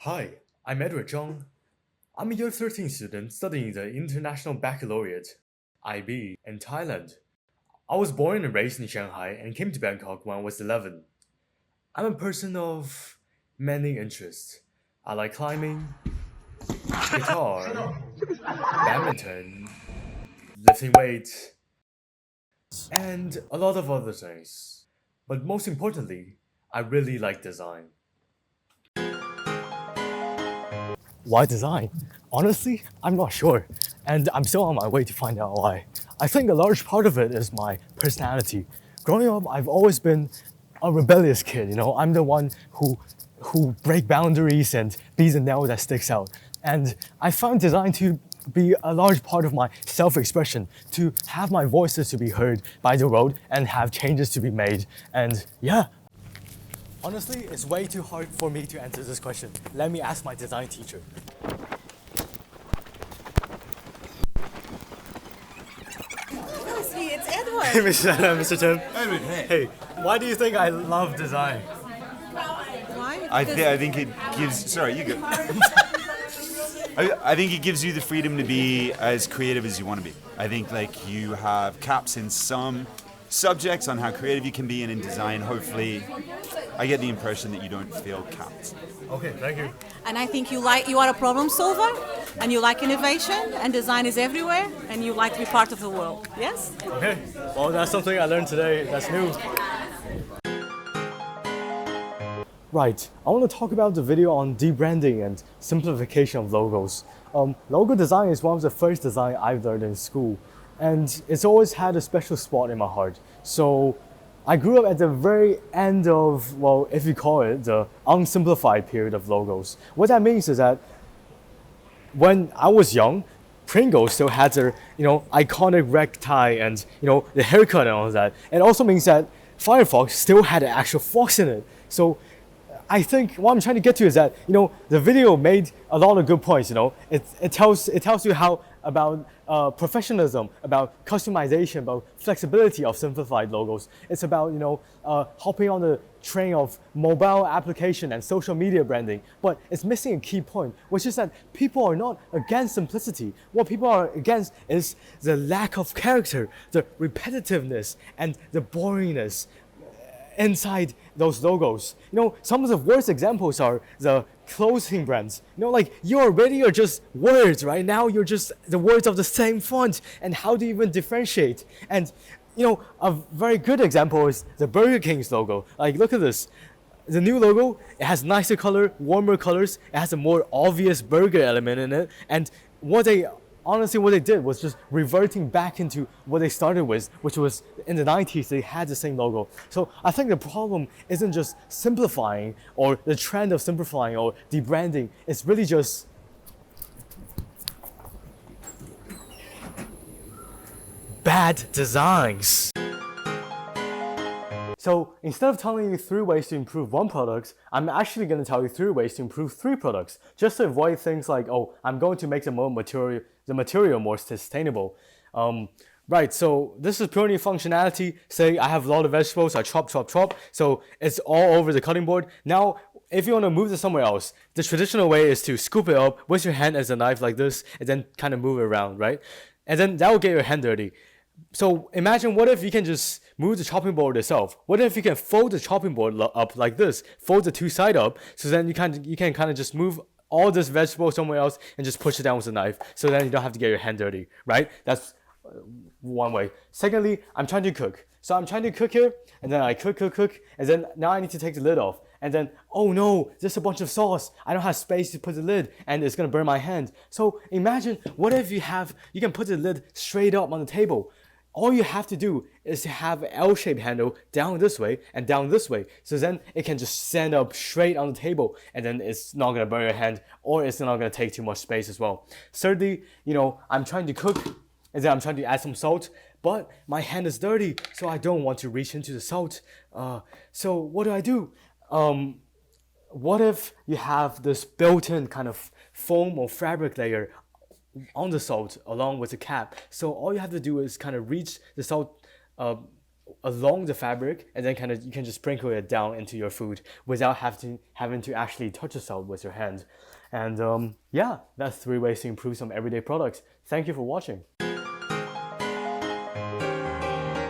Hi, I'm Edward Zhang. I'm a year 13 student studying the International Baccalaureate IB in Thailand. I was born and raised in Shanghai and came to Bangkok when I was 11. I'm a person of many interests. I like climbing, guitar, badminton, lifting weights, and a lot of other things. But most importantly, I really like design. Why design? Honestly, I'm not sure, and I'm still on my way to find out why. I think a large part of it is my personality. Growing up, I've always been a rebellious kid. I'm the one who break boundaries and be the nail that sticks out. And I found design to be a large part of my self-expression, to have my voices to be heard by the world and have changes to be made. And yeah, honestly, it's way too hard for me to answer this question. Let me ask my design teacher. Velfie, it's Hey, Edward. Mr. Chen. Edward, hey. Hey, why do you think I love design? Why? I think it gives. Sorry, you go. I think it gives you the freedom to be as creative as you want to be. I think like you have caps in some subjects on how creative you can be, and in design, hopefully, I get the impression that you don't feel capped. Okay, thank you. And I think you are a problem solver, and you like innovation, and design is everywhere, and you like to be part of the world. Yes? Okay, well, that's something I learned today that's new. Right, I want to talk about the video on debranding and simplification of logos. Logo design is one of the first design I've learned in school, and it's always had a special spot in my heart. So I grew up at the very end of, well, if you call it, the unsimplified period of logos. What that means is that when I was young, Pringles still had their, iconic red tie and, the haircut and all of that. It also means that Firefox still had an actual fox in it. So I think what I'm trying to get to is that, the video made a lot of good points, It tells you how about professionalism, about customization, about flexibility of simplified logos. It's about, hopping on the train of mobile application and social media branding. But it's missing a key point, which is that people are not against simplicity. What people are against is the lack of character, the repetitiveness, and the boringness inside those logos. Some of the worst examples are the clothing brands. Like you already are just words, right? Now you're just the words of the same font, and how do you even differentiate? And a very good example is the Burger King's logo. Like look at this. The new logo, it has nicer color, warmer colors, it has a more obvious burger element in it, and what they did was just reverting back into what they started with, which was in the 90s, they had the same logo. So I think the problem isn't just simplifying or the trend of simplifying or debranding. It's really just bad designs. So instead of telling you 3 ways to improve one product, I'm actually going to tell you 3 ways to improve 3 products, just to avoid things like, oh, I'm going to make the material more sustainable. Right, so this is purely functionality. Say I have a lot of vegetables, I chop, so it's all over the cutting board. Now, if you want to move this somewhere else, the traditional way is to scoop it up with your hand as a knife like this, and then kind of move it around, right? And then that will get your hand dirty. So imagine, what if you can just move the chopping board itself? What if you can fold the chopping board up like this, fold the 2 sides up, so then you can kind of just move all this vegetable somewhere else and just push it down with a knife, so then you don't have to get your hand dirty, right? That's one way. Secondly, I'm trying to cook. So I'm trying to cook here, and then I cook, and then now I need to take the lid off. And then, oh no, there's a bunch of sauce. I don't have space to put the lid, and it's gonna burn my hand. So imagine, what if you can put the lid straight up on the table. All you have to do is to have an L-shaped handle down this way and down this way. So then it can just stand up straight on the table, and then it's not gonna burn your hand, or it's not gonna take too much space as well. Thirdly, I'm trying to cook, and then I'm trying to add some salt, but my hand is dirty, so I don't want to reach into the salt. So what do? What if you have this built-in kind of foam or fabric layer on the salt along with the cap? So all you have to do is kind of reach the salt along the fabric, and then kind of you can just sprinkle it down into your food without having to actually touch the salt with your hand. And yeah, that's 3 ways to improve some everyday products. Thank you for watching.